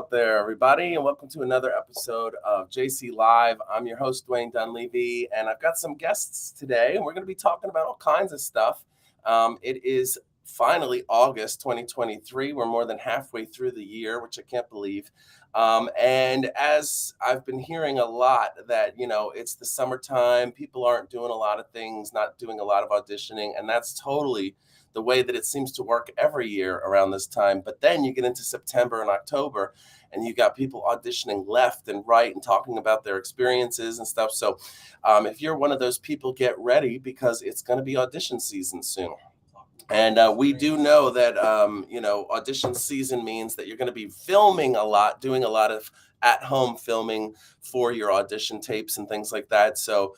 out there, everybody, and welcome to another episode of JC Live. I'm your host, Dwayne Dunleavy, and I've got some guests today, and we're going to be talking about all kinds of stuff. It is finally August 2023. We're more than halfway through the year, which I can't believe. And as I've been hearing a lot that, it's the summertime, people aren't doing a lot of things, not doing a lot of auditioning, and that's totally the way that it seems to work every year around this time. But then you get into September and October, and you got people auditioning left and right and talking about their experiences and stuff. So if you're one of those people, get ready because it's going to be audition season soon. And we do know that, audition season means that you're going to be filming a lot, doing a lot of at-home filming for your audition tapes and things like that. So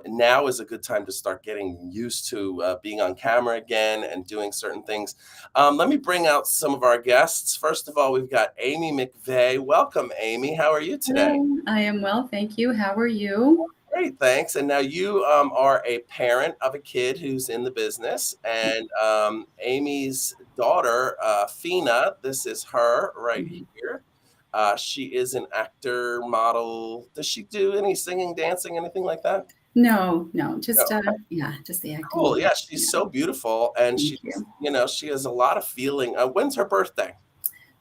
now is a good time to start getting used to being on camera again and doing certain things. Let me bring out some of our guests. First of all, we've got Amy McVeigh. Welcome, Amy. How are you today? Hello. I am well, thank you. How are you? Great, thanks. And now you are a parent of a kid who's in the business, and Amy's daughter, Fina, this is her right here. She is an actor, model. Does she do any singing, dancing, anything like that? No, just No. just the acting. Cool. Yeah, she's so beautiful, and Thank she's, you. she has a lot of feeling. When's her birthday?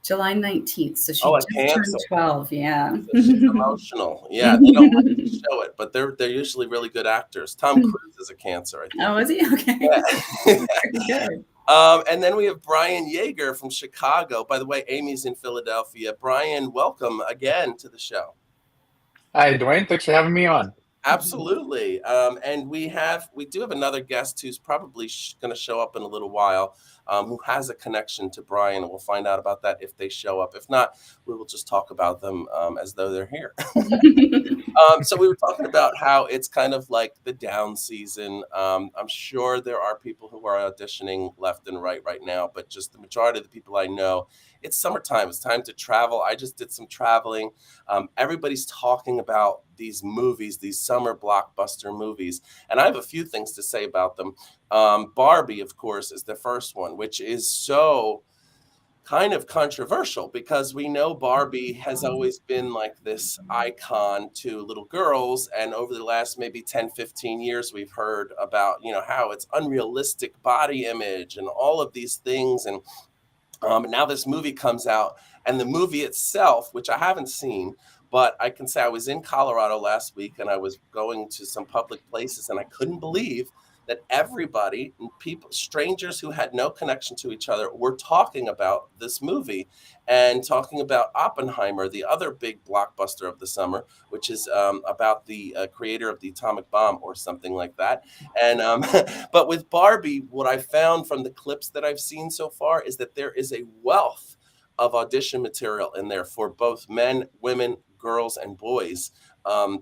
July 19th, so she Oh, a just Cancer. turned 12, yeah. So she's emotional. Yeah, they don't like to show it, but they're usually really good actors. Tom Cruise is a Cancer, I think. Oh, is he? Okay. Yeah. Very good. And then we have Brian Yeager from Chicago. By the way, Amy's in Philadelphia. Brian, welcome again to the show. Hi, Dwayne. Thanks for having me on. Absolutely. And we do have another guest who's probably going to show up in a little while, who has a connection to Brian, and we'll find out about that if they show up. If not, we will just talk about them as though they're here. So we were talking about how it's kind of like the down season. I'm sure there are people who are auditioning left and right now, but just the majority of the people I know, it's summertime. It's time to travel. I just did some traveling. Everybody's talking about these movies, these summer blockbuster movies, and I have a few things to say about them. Barbie, of course, is the first one, which is so kind of controversial because we know Barbie has always been like this icon to little girls, and over the last maybe 10-15 years we've heard about how it's unrealistic body image and all of these things, and now this movie comes out, and the movie itself, which I haven't seen, but I can say I was in Colorado last week and I was going to some public places, and I couldn't believe that everybody, people, strangers who had no connection to each other, were talking about this movie and talking about Oppenheimer, the other big blockbuster of the summer, which is about the creator of the atomic bomb or something like that. And but with Barbie, what I found from the clips that I've seen so far is that there is a wealth of audition material in there for both men, women, girls, and boys.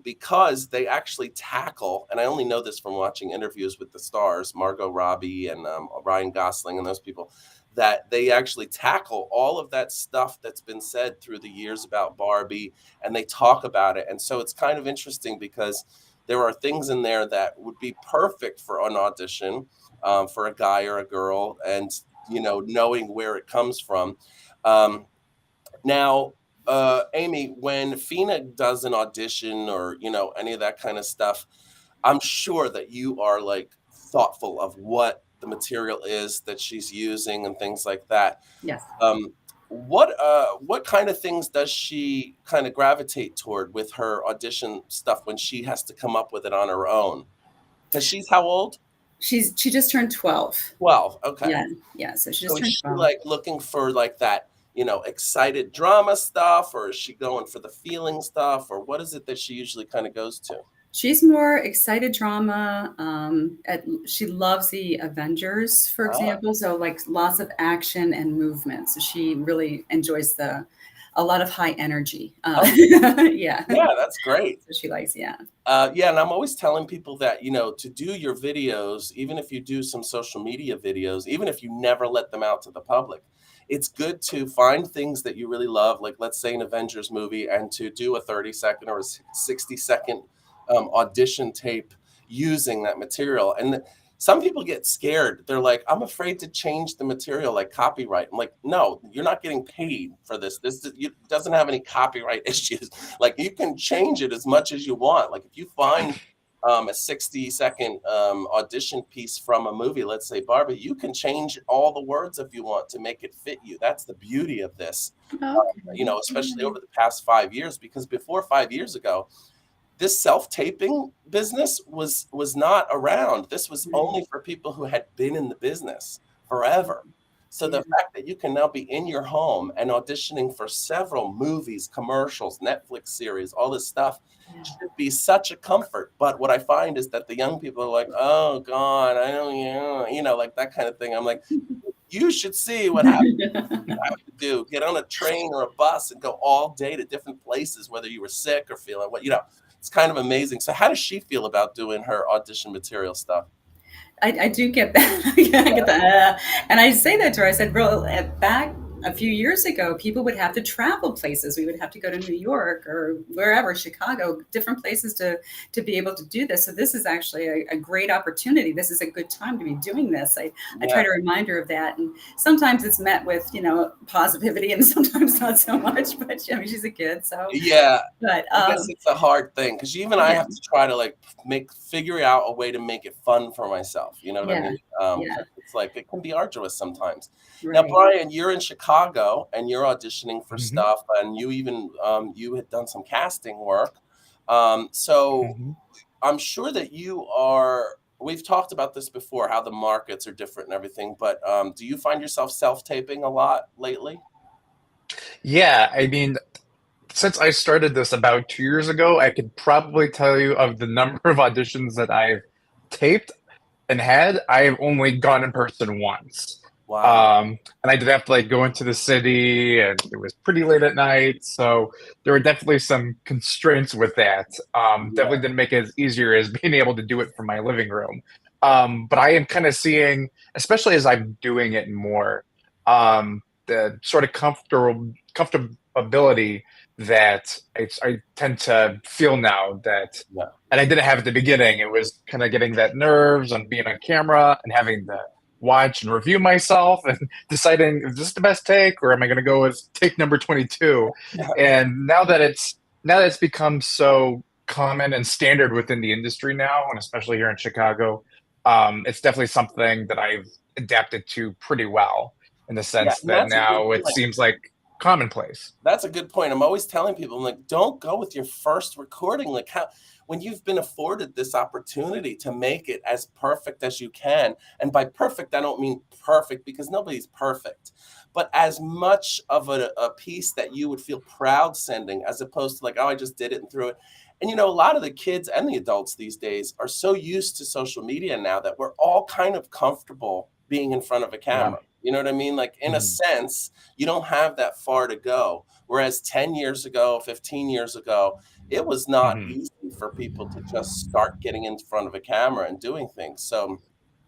Because they actually tackle, and I only know this from watching interviews with the stars, Margot Robbie and Ryan Gosling and those people, that they actually tackle all of that stuff that's been said through the years about Barbie, and they talk about it. And so it's kind of interesting because there are things in there that would be perfect for an audition for a guy or a girl, and knowing where it comes from. Now, Amy, when Fina does an audition or any of that kind of stuff, I'm sure that you are like thoughtful of what the material is that she's using and things like that. Yes. What kind of things does she kind of gravitate toward with her audition stuff when she has to come up with it on her own? Because she's how old? She just turned 12. 12. Okay. Yeah. So she So just turned is she 12. like looking for like that, excited drama stuff, or is she going for the feeling stuff, or what is it that she usually kind of goes to? She's more excited drama. She loves the Avengers, for example. So like lots of action and movement. So she really enjoys a lot of high energy. Yeah. Yeah, that's great. So she likes, yeah. Yeah, and I'm always telling people that, to do your videos, even if you do some social media videos, even if you never let them out to the public, it's good to find things that you really love, like let's say an Avengers movie, and to do a 30-second or a 60-second audition tape using that material. And some people get scared. They're like, I'm afraid to change the material, like copyright. I'm like, no, you're not getting paid for this. Doesn't have any copyright issues. Like, you can change it as much as you want. Like, if you find a 60-second audition piece from a movie, let's say Barbie, you can change all the words if you want to make it fit you. That's the beauty of this, Okay. especially Yeah. over the past 5 years, because before 5 years ago, this self-taping business was not around. This was Right. only for people who had been in the business forever. So Yeah. the fact that you can now be in your home and auditioning for several movies, commercials, Netflix series, all this stuff Yeah. should be such a comfort. But what I find is that the young people are like, "Oh God, I don't, like that kind of thing." I'm like, you should see what happens. To do, get on a train or a bus and go all day to different places, whether you were sick or feeling it's kind of amazing. So how does she feel about doing her audition material stuff? I do get that. Yeah, I get that. And I say that to her. I said, bro, back a few years ago, people would have to travel places. We would have to go to New York or wherever, Chicago, different places to be able to do this. So this is actually a great opportunity. This is a good time to be doing this. I try Yeah. to remind her of that. And sometimes it's met with, positivity and sometimes not so much. But I mean, she's a kid. So, Yeah, but I guess it's a hard thing because even I yeah, have to try to like figure out a way to make it fun for myself. You know what I yeah, mean? yeah, 'Cause it's like it can be arduous sometimes. Now, right. Brian, you're in Chicago and you're auditioning for Hmm. stuff, and you even you had done some casting work. So Hmm. I'm sure that you are. We've talked about this before, how the markets are different and everything. But do you find yourself self-taping a lot lately? Yeah, I mean, since I started this about 2 years ago, I could probably tell you of the number of auditions that I've taped and had. I've only gone in person once. Wow. And I did have to like go into the city and it was pretty late at night. So there were definitely some constraints with that. Yeah. Definitely didn't make it as easier as being able to do it from my living room. But I am kind of seeing, especially as I'm doing it more, the sort of comfortability that I tend to feel now that, Yeah. and I didn't have at the beginning. It was kind of getting that nerves on being on camera and having to watch and review myself and deciding, is this the best take or am I going to go with take number 22? And now that it's become so common and standard within the industry now, and especially here in Chicago, it's definitely something that I've adapted to pretty well in the Yeah, sense and that that's a good now it point. seems like commonplace. That's a good point. I'm always telling people, I'm like, don't go with your first recording. Like, how, when you've been afforded this opportunity to make it as perfect as you can, and by perfect, I don't mean perfect because nobody's perfect, but as much of a piece that you would feel proud sending, as opposed to like, oh, I just did it and threw it. And a lot of the kids and the adults these days are so used to social media now that we're all kind of comfortable being in front of a Yeah. camera. You know what I mean? Like, in a Mhm. sense, you don't have that far to go. Whereas 10 years ago, 15 years ago, it was not Mhm. easy for people to just start getting in front of a camera and doing things. So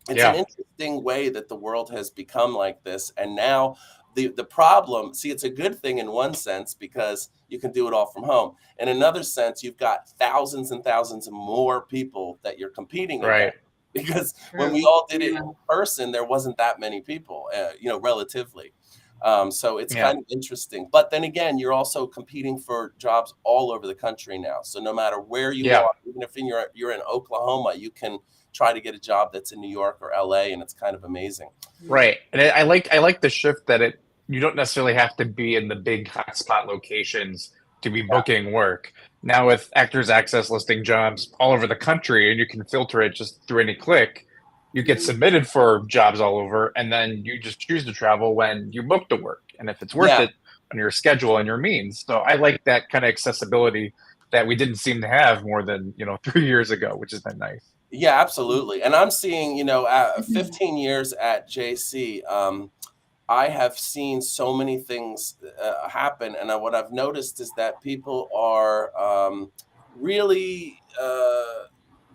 it's an Yeah. interesting way that the world has become like this. And now the problem, see, it's a good thing in one sense because you can do it all from home. In another sense, you've got thousands and thousands of more people that you're competing Right. against. Because when we True. all did it in Yeah. person, there wasn't that many people, relatively. So it's Yeah. kind of interesting. But then again, you're also competing for jobs all over the country now. So no matter where you Yeah. are, even if you're in Oklahoma, you can try to get a job that's in New York or LA, and it's kind of amazing. Yeah. Right. And I like the shift that you don't necessarily have to be in the big hotspot locations to be Yeah, booking work. Now with Actors Access listing jobs all over the country and you can filter it just through any click, you get Mhm. submitted for jobs all over and then you just choose to travel when you book the work and if it's worth yeah, it on your schedule and your means. So I like that kind of accessibility that we didn't seem to have more than, 3 years ago, which has been nice. yeah, absolutely. And I'm seeing, 15 Mhm. years at JC, I have seen so many things happen, and what I've noticed is that people are really.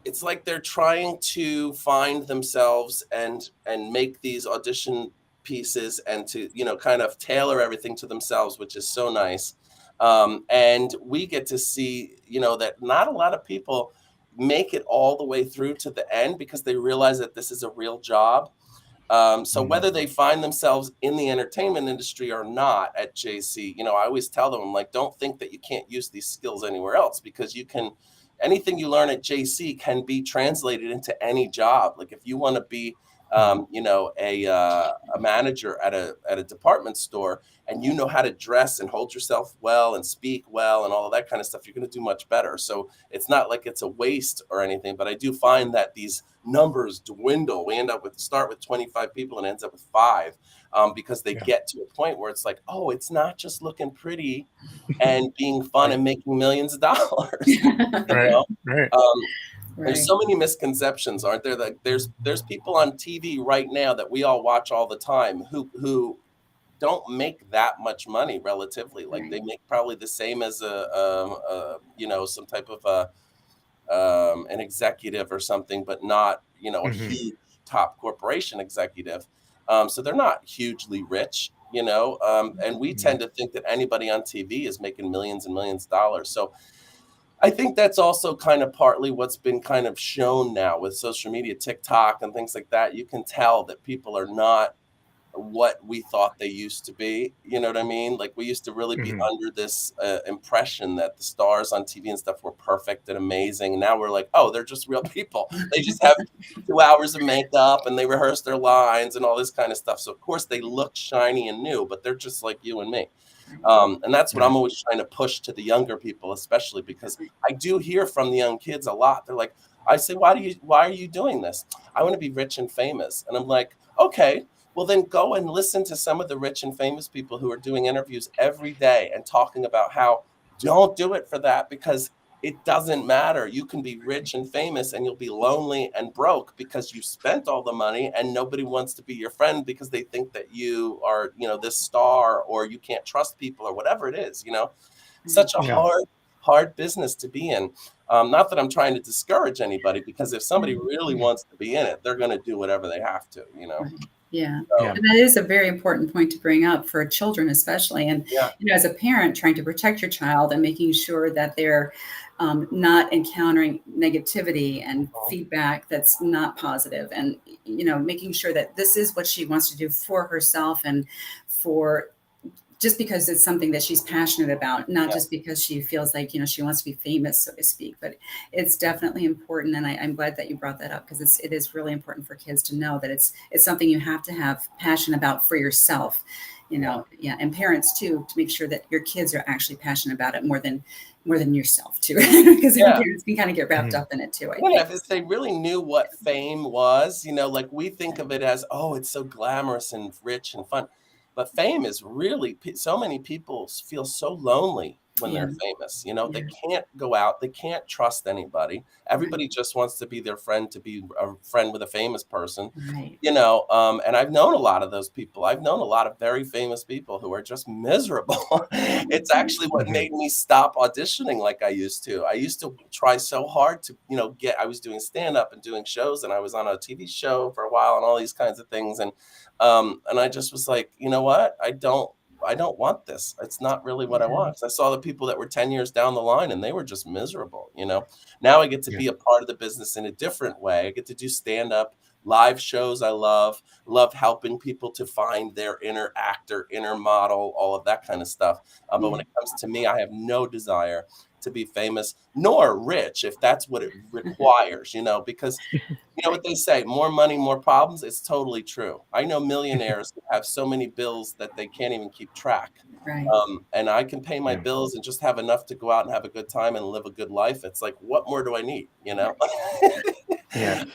It's like they're trying to find themselves and make these audition pieces and to kind of tailor everything to themselves, which is so nice. And we get to see that not a lot of people make it all the way through to the end because they realize that this is a real job. So whether they find themselves in the entertainment industry or not at JC, you know, I always tell them, I'm like, don't think that you can't use these skills anywhere else, because you can, anything you learn at JC can be translated into any job. Like if you want to be, you know, a manager at a department store, and you know how to dress and hold yourself well and speak well and all of that kind of stuff, you're going to do much better. So it's not like it's a waste or anything, but I do find that these numbers dwindle. We end up with start with 25 people and ends up with 5, because they get to a point where it's like, oh, it's not just looking pretty and being fun and making millions of dollars. You know? Right. There's so many misconceptions, aren't there? Like there's people on TV right now that we all watch all the time who don't make that much money relatively. Like they make probably the same as a you know, some type of an executive or something, but not, you know, a huge top corporation executive. So they're not hugely rich, you know, and we tend to think that anybody on TV is making millions and millions of dollars. So I think that's also kind of partly what's been kind of shown now with social media, TikTok and things like that. You can tell that people are not what we thought they used to be. You know what I mean? Like we used to really be under this impression that the stars on TV and stuff were perfect and amazing. And now we're like, oh, they're just real people. They just have 2 hours of makeup and they rehearse their lines and all this kind of stuff. So of course they look shiny and new, but they're just like you and me. And that's what I'm always trying to push to the younger people, especially because I do hear from the young kids a lot. They're like, I say, why are you doing this? I want to be rich and famous. And I'm like, okay, well, then go and listen to some of the rich and famous people who are doing interviews every day and talking about how don't do it for that, because it doesn't matter. You can be rich and famous and you'll be lonely and broke because you spent all the money and nobody wants to be your friend because they think that you are, you know, this star, or you can't trust people or whatever it is, you know. Such a hard business to be in. Not that I'm trying to discourage anybody, because if somebody really wants to be in it, they're going to do whatever they have to, you know. Yeah. And that is a very important point to bring up for children, especially. And, you know, as a parent, trying to protect your child and making sure that they're not encountering negativity and feedback that's not positive, and, you know, making sure that this is what she wants to do for herself and for just because it's something that she's passionate about, not just because she feels like, you know, she wants to be famous, so to speak. But it's definitely important, and I'm glad that you brought that up, because it is really important for kids to know that it's something you have to have passion about for yourself, you know. And parents too, to make sure that your kids are actually passionate about it more than yourself too, because parents can kind of get wrapped up in it too. I think. If they really knew what fame was, you know, like we think of it as, oh, it's so glamorous and rich and fun. But fame is really, so many people feel so lonely when they're famous. You know, they can't go out. They can't trust anybody. Everybody just wants to be their friend, to be a friend with a famous person, you know. And I've known a lot of those people. I've known a lot of very famous people who are just miserable. It's actually what made me stop auditioning like I used to. I used to try so hard to, you know, I was doing stand-up and doing shows, and I was on a TV show for a while and all these kinds of things. And I just was like, you know what? I don't want this. It's not really what I want. I saw the people that were 10 years down the line and they were just miserable, you know. Now I get to be a part of the business in a different way. I get to do stand-up, live shows. I love helping people to find their inner actor, inner model, all of that kind of stuff. But when it comes to me, I have no desire to be famous nor rich, if that's what it requires, you know, because you know what they say, more money, more problems. It's totally true. I know millionaires who have so many bills that they can't even keep track. And I can pay my bills and just have enough to go out and have a good time and live a good life. It's like, what more do I need, you know? And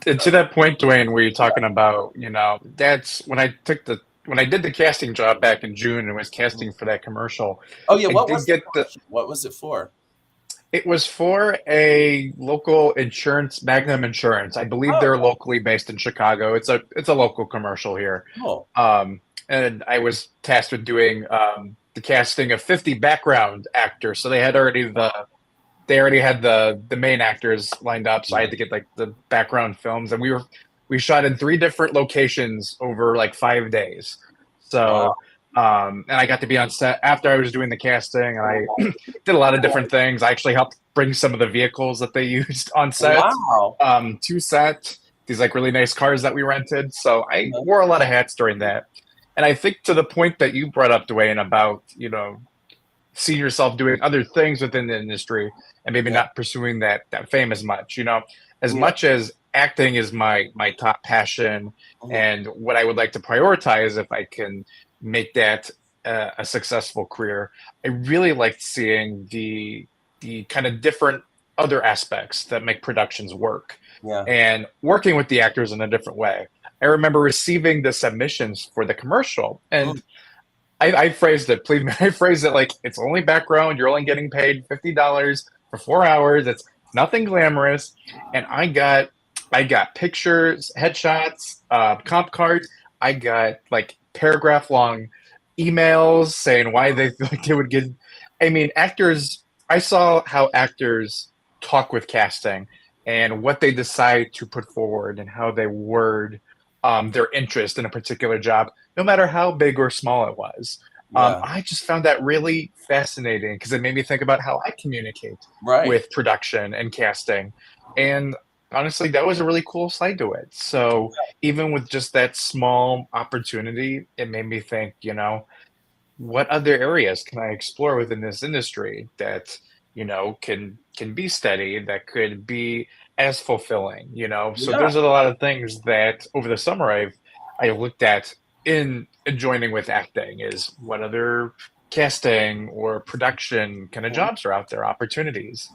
to that point, Dwayne, where you're talking about, you know, that's when I did the casting job back in June and was casting for that commercial. Oh yeah, I what did was get what was it for? It was for a local insurance, Magnum Insurance. I believe they're locally based in Chicago. It's a local commercial here. And I was tasked with doing the casting of 50 background actors. So they already had the main actors lined up. So I had to get like the background films, and we shot in 3 different locations over like 5 days. So And I got to be on set after I was doing the casting, and I did a lot of different things. I actually helped bring some of the vehicles that they used on set Wow. to set, these like really nice cars that we rented. So I Uh-huh. wore a lot of hats during that. And I think to the point that you brought up, Dwayne, about, seeing yourself doing other things within the industry and maybe Yeah. not pursuing that fame as much, as Yeah. much as acting is my top passion Mhm. and what I would like to prioritize if I can make that a successful career. I really liked seeing the kind of different other aspects that make productions work Yeah. and working with the actors in a different way. I remember receiving the submissions for the commercial, Mm. and I phrased it, please. I phrased it like it's only background. You're only getting paid $50 for 4 hours. It's nothing glamorous, and I got pictures, headshots, comp cards. I got like paragraph long emails saying why they like they would get. I mean, actors. I saw how actors talk with casting and what they decide to put forward and how they word their interest in a particular job, no matter how big or small it was. Yeah. I just found that really fascinating because it made me think about how I communicate Right. with production and casting. And honestly, that was a really cool side to it. So even with just that small opportunity, it made me think, what other areas can I explore within this industry that, can be steady, that could be as fulfilling. So Yeah. there's a lot of things that over the summer I looked at in joining with acting is what other casting or production kind of Mhm. jobs are out there, opportunities.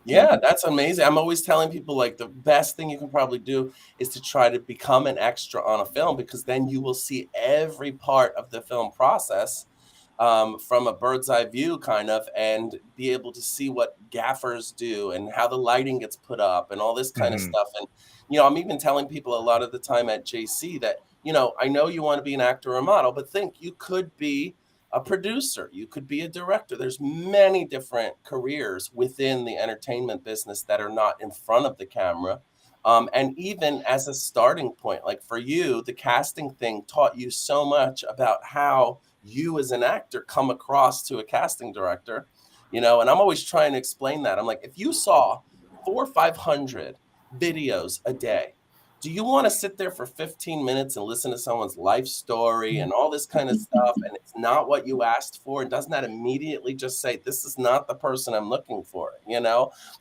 Yeah, that's amazing. I'm always telling people like the best thing you can probably do is to try to become an extra on a film because then you will see every part of the film process from a bird's eye view, kind of, and be able to see what gaffers do and how the lighting gets put up and all this kind of Hmm. stuff. And, I'm even telling people a lot of the time at JC that, I know you want to be an actor or a model, but think you could be a producer, you could be a director. There's many different careers within the entertainment business that are not in front of the camera. And even as a starting point, like for you, the casting thing taught you so much about how you as an actor come across to a casting director, and I'm always trying to explain that. I'm like, if you saw 400 or 500 videos a day, do you want to sit there for 15 minutes and listen to someone's life story and all this kind of stuff and it's not what you asked for? And doesn't that immediately just say this is not the person I'm looking for?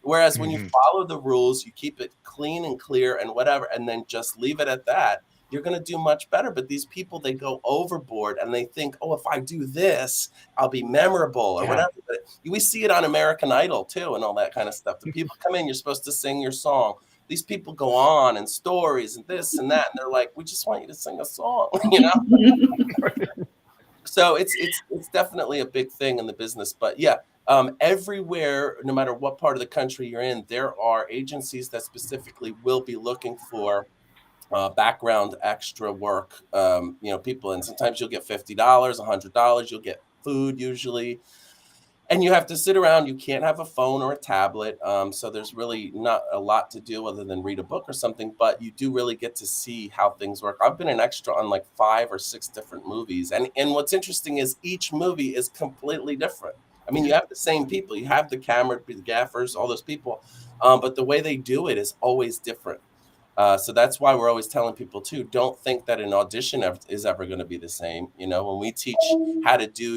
Whereas when you Hmm. follow the rules, you keep it clean and clear and whatever, and then just leave it at that, you're going to do much better. But these people, they go overboard and they think, oh, if I do this, I'll be memorable or Yeah. whatever. But we see it on American Idol too and all that kind of stuff. The people come in, you're supposed to sing your song. These people go on and stories and this and that, and they're like, we just want you to sing a song, So it's definitely a big thing in the business. But yeah, everywhere, no matter what part of the country you're in, there are agencies that specifically will be looking for background extra work, people, and sometimes you'll get $50, $100, you'll get food usually, and you have to sit around. You can't have a phone or a tablet, so there's really not a lot to do other than read a book or something, but you do really get to see how things work. I've been an extra on like 5 or 6 different movies, and what's interesting is each movie is completely different. I mean, you have the same people, you have the camera, the gaffers, all those people, but the way they do it is always different. So that's why we're always telling people too, don't think that an audition is ever going to be the same. When we teach how to do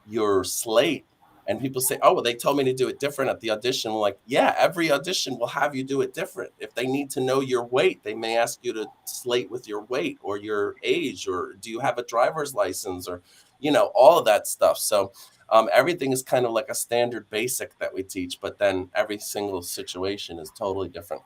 your slate, and people say, oh, well, they told me to do it different at the audition. We're like, yeah, every audition will have you do it different. If they need to know your weight, they may ask you to slate with your weight or your age, or do you have a driver's license, or, all of that stuff. So everything is kind of like a standard basic that we teach, but then every single situation is totally different.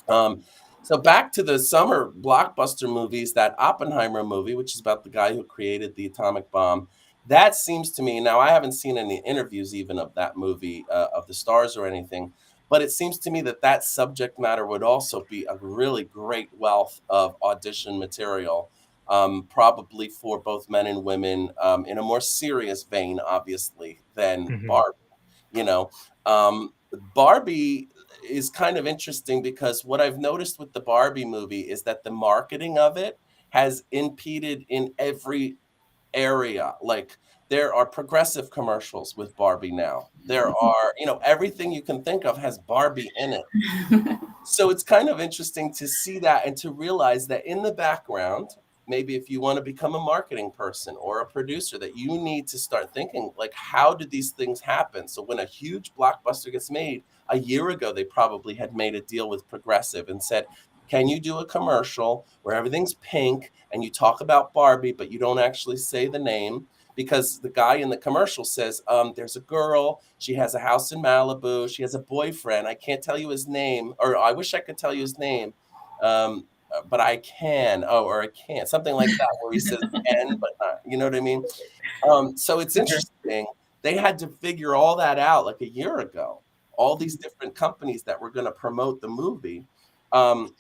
Um, so back to the summer blockbuster movies, that Oppenheimer movie, which is about the guy who created the atomic bomb. That seems to me, now I haven't seen any interviews even of that movie, of the stars or anything, but it seems to me that that subject matter would also be a really great wealth of audition material, probably for both men and women, in a more serious vein, obviously, than Hmm. Barbie. You know, Barbie is kind of interesting because what I've noticed with the Barbie movie is that the marketing of it has impeded in every area. Like there are progressive commercials with Barbie now. There are, everything you can think of has Barbie in it. So it's kind of interesting to see that and to realize that in the background, maybe if you want to become a marketing person or a producer, that you need to start thinking like, how did these things happen? So when a huge blockbuster gets made, a year ago, they probably had made a deal with Progressive and said, can you do a commercial where everything's pink and you talk about Barbie, but you don't actually say the name? Because the guy in the commercial says, there's a girl, she has a house in Malibu, she has a boyfriend, I can't tell you his name, or I wish I could tell you his name, but I can, or I can't, something like that, where he says N, but not, you know what I mean? So it's interesting. They had to figure all that out like a year ago, all these different companies that were going to promote the movie. Um,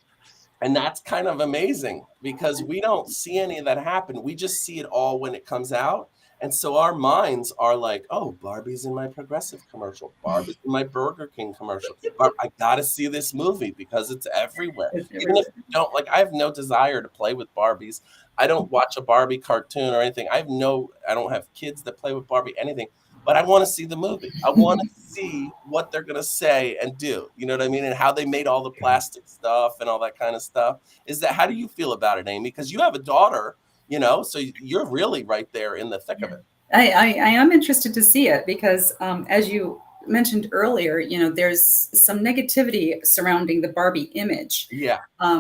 and that's kind of amazing because we don't see any of that happen. We just see it all when it comes out. And so our minds are like, oh, Barbie's in my Progressive commercial. Barbie's in my Burger King commercial. I got to see this movie because it's everywhere. It's Even if everywhere. you don't, like, I have no desire to play with Barbies. I don't watch a Barbie cartoon or anything. I don't have kids that play with Barbie, anything. But I want to see the movie. I want to see what they're going to say and do. You know what I mean? And how they made all the plastic stuff and all that kind of stuff. How do you feel about it, Amy? Because you have a daughter, so you're really right there in the thick of it. I am interested to see it because, as you mentioned earlier, there's some negativity surrounding the Barbie image. Yeah.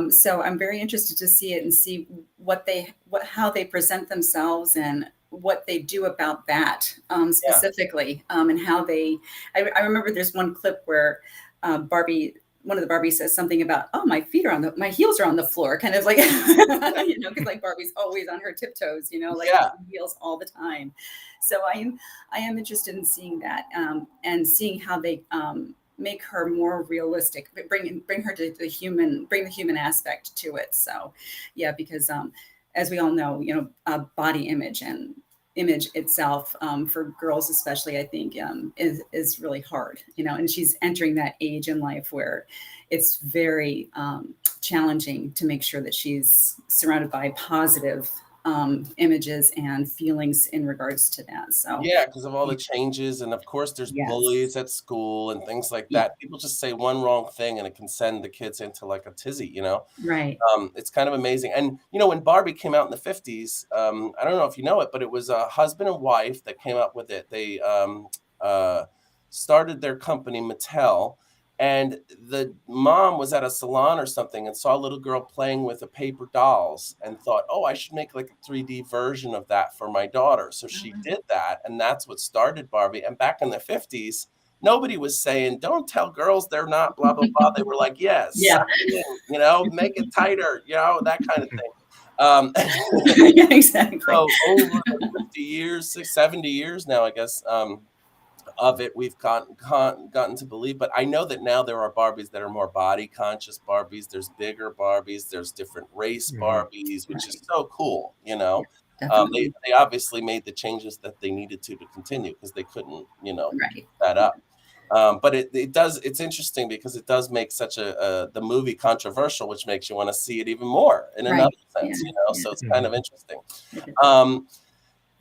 So I'm very interested to see it and see how they present themselves and what they do about that specifically, and how I remember there's one clip where one of the Barbies says something about, oh, my heels are on the floor, kind of like, because like Barbie's always on her tiptoes, like heels all the time. So I am interested in seeing that, and seeing how they make her more realistic, bring her to bring the human aspect to it. So yeah, because as we all know, body image and image itself, for girls especially, I think, is really hard, and she's entering that age in life where it's very challenging to make sure that she's surrounded by positive images and feelings in regards to that. So yeah, because of all the changes, and of course there's bullies at school and things like that. People just say one wrong thing and it can send the kids into like a tizzy, Right. It's kind of amazing. And when Barbie came out in the 50s, I don't know if you know it, but it was a husband and wife that came up with it. They started their company, Mattel, and the mom was at a salon or something and saw a little girl playing with a paper dolls and thought, oh, I should make like a 3D version of that for my daughter. So she did that, and that's what started Barbie. And back in the 50s, nobody was saying, don't tell girls they're not blah, blah, blah. They were like, yes, Yeah. make it tighter, that kind of thing. Yeah, exactly. So over 50 years, 70 years now, I guess, of it, we've gotten to believe. But I know that now there are Barbies that are more body conscious Barbies. There's bigger Barbies. There's different race Barbies, which is so cool. Definitely. They obviously made the changes that they needed to continue because they couldn't, Right. keep that up. But it's interesting because it does make such the movie controversial, which makes you want to see it even more in another sense, so it's kind of interesting.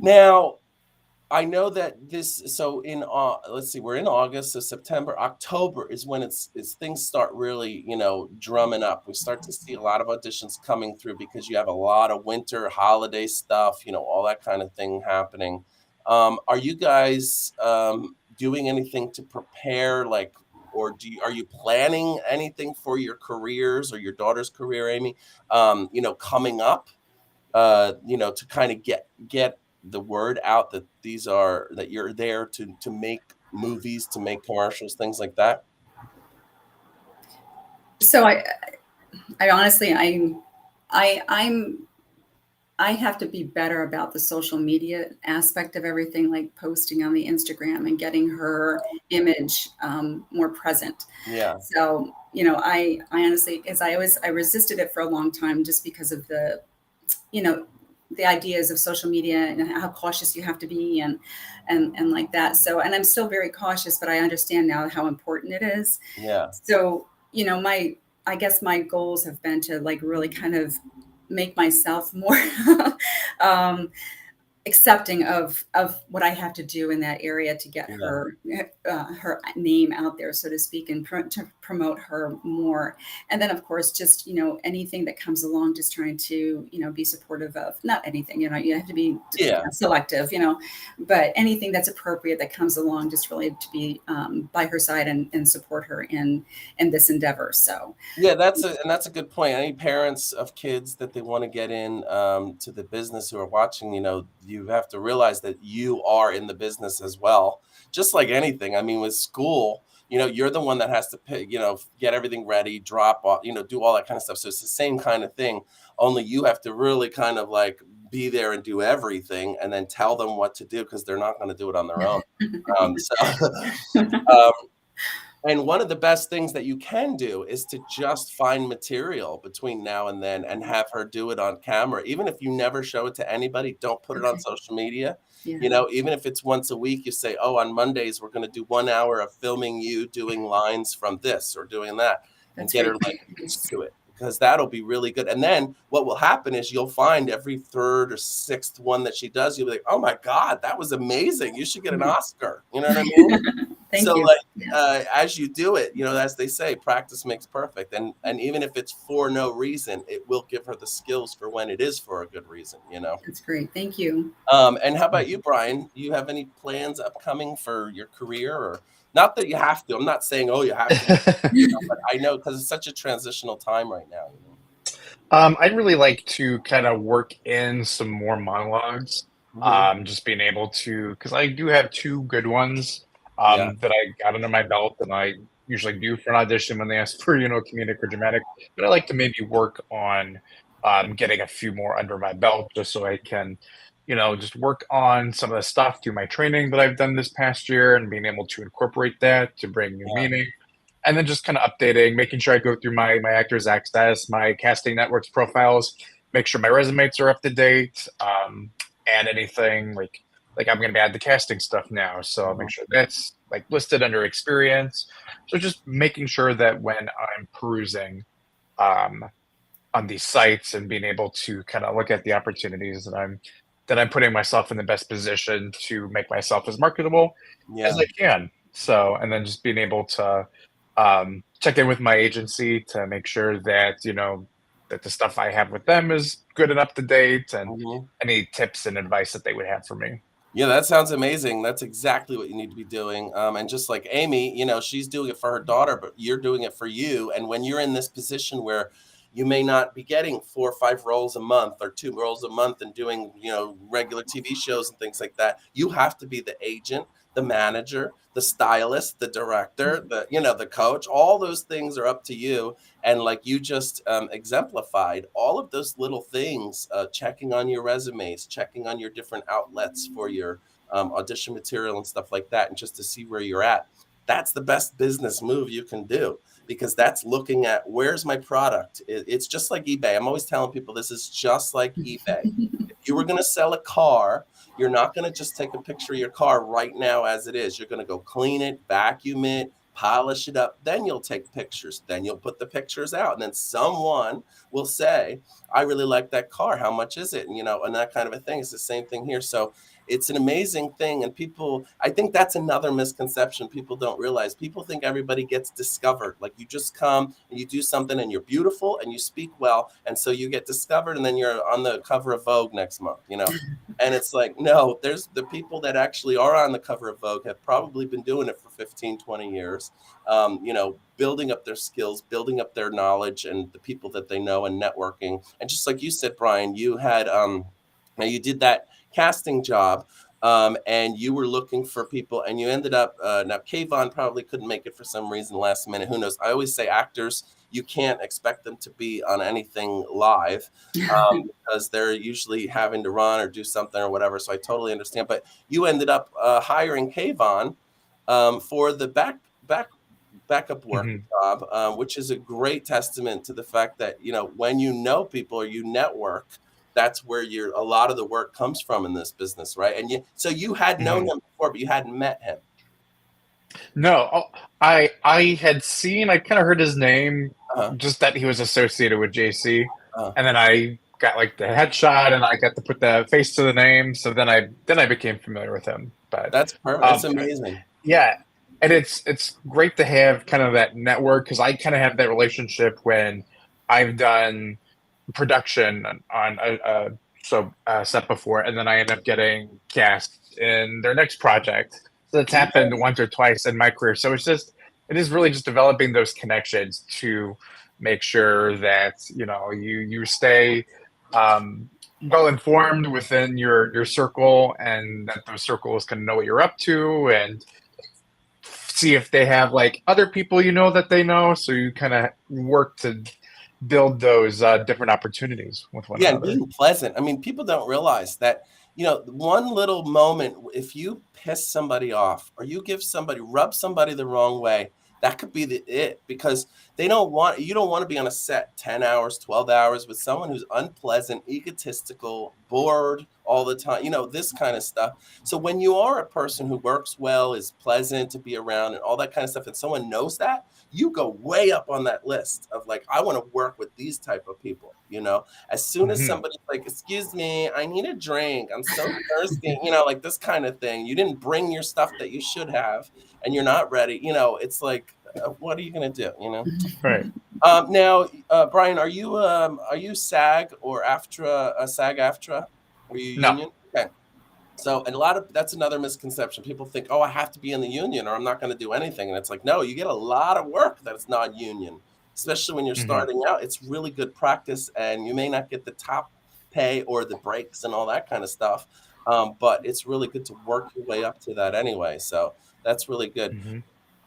Now, I know that so let's see, we're in August, so September, October is when it's things start really, drumming up. We start to see a lot of auditions coming through because you have a lot of winter holiday stuff, all that kind of thing happening. Are you guys doing anything to prepare, or are you planning anything for your careers or your daughter's career, Amy, coming up, to kind of get the word out that that you're there to make movies, to make commercials, things like that? So I honestly, I have to be better about the social media aspect of everything, like posting on the Instagram and getting her image more present. Yeah. So, I honestly, because I resisted it for a long time just because of the ideas of social media and how cautious you have to be and like that. So, and I'm still very cautious, but I understand now how important it is. Yeah. So, I guess my goals have been to like really kind of make myself more accepting of what I have to do in that area to get Yeah. her name out there, so to speak, and to promote her more. And then, of course, just anything that comes along, just trying to be supportive of. Not anything, you have to be Yeah. selective, but anything that's appropriate that comes along, just really to be by her side and support her in this endeavor. So Yeah, that's a good point. Any parents of kids that they want to get in to the business who are watching, you have to realize that you are in the business as well. Just like anything. I mean, with school, you're the one that has to pick, get everything ready, drop off, do all that kind of stuff. So it's the same kind of thing. Only you have to really kind of like be there and do everything, and then tell them what to do because they're not going to do it on their own. So um, and one of the best things that you can do is to just find material between now and then and have her do it on camera. Even if you never show it to anybody, don't put it on okay, social media. yeah, Even if it's once a week, you say, oh, on Mondays, we're going to do 1 hour of filming you doing lines from this or doing that, and that's get her great. like used to it, because that'll be really good. And then what will happen is you'll find every third or sixth one that she does, you'll be like, oh my God, that was amazing. You should get an Oscar. You know what I mean? Thank So you. like Yeah, as you do it, as they say, practice makes perfect. And even if it's for no reason, it will give her the skills for when it is for a good reason. that's great. Thank you. And how about you, Brian? Do you have any plans upcoming for your career, or not that you have to? I'm not saying, oh, you have to be, but I know because it's such a transitional time right now. I'd really like to kind of work in some more monologues. Hmm. Just being able to, because I do have two good ones Yeah, that I got under my belt, and I usually do for an audition when they ask for, comedic or dramatic. But I like to maybe work on getting a few more under my belt, just so I can, just work on some of the stuff through my training that I've done this past year, and being able to incorporate that to bring new yeah, meaning, and then just kind of updating, making sure I go through my actors access, my casting networks profiles, make sure my resumes are up to date, and anything like I'm going to add the casting stuff now, so I'll make mhm, sure that's like listed under experience. So just making sure that when I'm perusing um, on these sites and being able to kind of look at the opportunities that I'm putting myself in the best position to make myself as marketable as yeah. I can. So, and then just being able to check in with my agency to make sure that that the stuff I have with them is good and up to date, and Mhm. any tips and advice that they would have for me. Yeah, that sounds amazing. That's exactly what you need to be doing. And just like Amy, she's doing it for her daughter, but you're doing it for you. And when you're in this position where you may not be getting 4 or 5 roles a month or 2 roles a month and doing, regular TV shows and things like that, you have to be the agent, the manager, the stylist, the director, the coach. All those things are up to you. And like you just exemplified, all of those little things, checking on your resumes, checking on your different outlets for your audition material and stuff like that, and just to see where you're at. That's the best business move you can do, because that's looking at where's my product. It's just like eBay. I'm always telling people this is just like eBay. If you were going to sell a car, you're not going to just take a picture of your car right now as it is. You're going to go clean it, vacuum it, polish it up. Then you'll take pictures. Then you'll put the pictures out. And then someone will say, I really like that car. How much is it? And that kind of a thing. It's the same thing here. So it's an amazing thing. And people, I think that's another misconception people don't realize. People think everybody gets discovered. Like you just come and you do something and you're beautiful and you speak well. And so you get discovered and then you're on the cover of Vogue next month. And it's like, no, there's the people that actually are on the cover of Vogue have probably been doing it for 15, 20 years, building up their skills, building up their knowledge and the people that they know, and networking. And just like you said, Brian, you had, now you did that casting job, and you were looking for people and you ended up, now Kayvon probably couldn't make it for some reason last minute. Who knows? I always say actors, you can't expect them to be on anything live, because they're usually having to run or do something or whatever. So I totally understand. But you ended up hiring Kayvon for the backup work Mhm. job, which is a great testament to the fact that when people or you network, that's where a lot of the work comes from in this business, right? And so you had known Mhm. him before, but you hadn't met him. No, I had seen, I kind of heard his name, Uh-huh. just that he was associated with JC, Uh-huh. and then I got like the headshot, and I got to put the face to the name. So then I became familiar with him. But That's perfect. That's um, amazing. yeah, and it's great to have kind of that network because I kind of have that relationship when I've done production on a set before, and then I end up getting cast in their next project. So that's happened Yes. once or twice in my career. So it is really just developing those connections to make sure that you stay um, well informed within your circle, and that those circles can know what you're up to, and see if they have like other people that they know, so you kind of work to build those different opportunities with one Yeah, and another. being pleasant. I mean, people don't realize that, one little moment, if you piss somebody off or you rub somebody the wrong way, that could be it because you don't want to be on a set 10 hours, 12 hours with someone who's unpleasant, egotistical, bored all the time, this kind of stuff. So when you are a person who works well, is pleasant to be around and all that kind of stuff, and someone knows that, you go way up on that list of like, I want to work with these type of people. As soon as Hmm. somebody's like, excuse me, I need a drink, I'm so thirsty, like this kind of thing. You didn't bring your stuff that you should have and you're not ready, it's like, what are you going to do? Right. Now, Brian, are you SAG or AFTRA, SAG-AFTRA? Are you No. union? Okay. So, and that's another misconception. People think, oh, I have to be in the union or I'm not going to do anything. And it's like, no, you get a lot of work that it's not union, especially when you're Hmm. starting out. It's really good practice and you may not get the top pay or the breaks and all that kind of stuff. But it's really good to work your way up to that anyway. So that's really good. Hmm.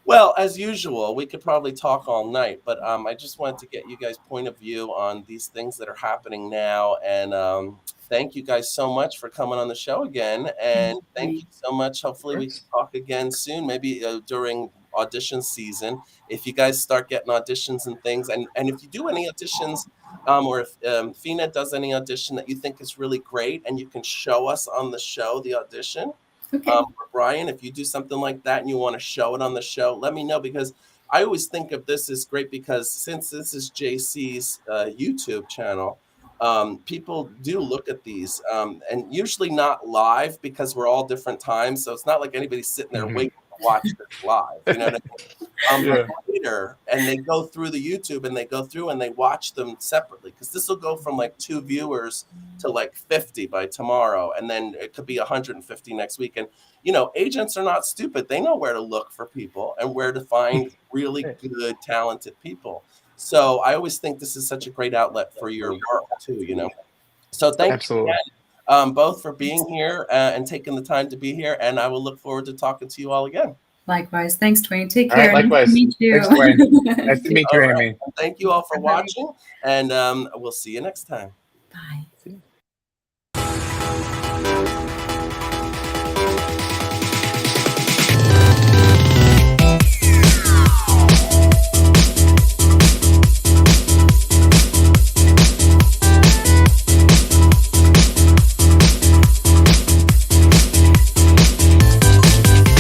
Well, as usual, we could probably talk all night, but I just wanted to get you guys' point of view on these things that are happening now. And thank you guys so much for coming on the show again. And thank you so much. Of Hopefully, we can course. talk again soon, maybe during audition season. If you guys start getting auditions and things, and if you do any auditions, or if Fina does any audition that you think is really great, and you can show us on the show the audition, Okay. for Brian, if you do something like that and you want to show it on the show, let me know because I always think of this as great because since this is JC's YouTube channel, people do look at these and usually not live because we're all different times. So it's not like anybody's sitting there Hmm. waiting to watch this live. You know what I mean? But Yeah. later, and they go through the YouTube and they go through and they watch them separately because this will go from like 2 viewers to like 50 by tomorrow, and then it could be 150 next week. And agents are not stupid; they know where to look for people and where to find really good, talented people. So I always think this is such a great outlet for your work too. So thank you Absolutely. again, both for being here and taking the time to be here, and I will look forward to talking to you all again. Likewise. Thanks, Dwayne. Take All right. care. Nice to Likewise. meet you. Thanks, Dwayne. Nice to meet All you, right. Amy. Thank you all for Bye. watching, and we'll see you next time. Bye. See you.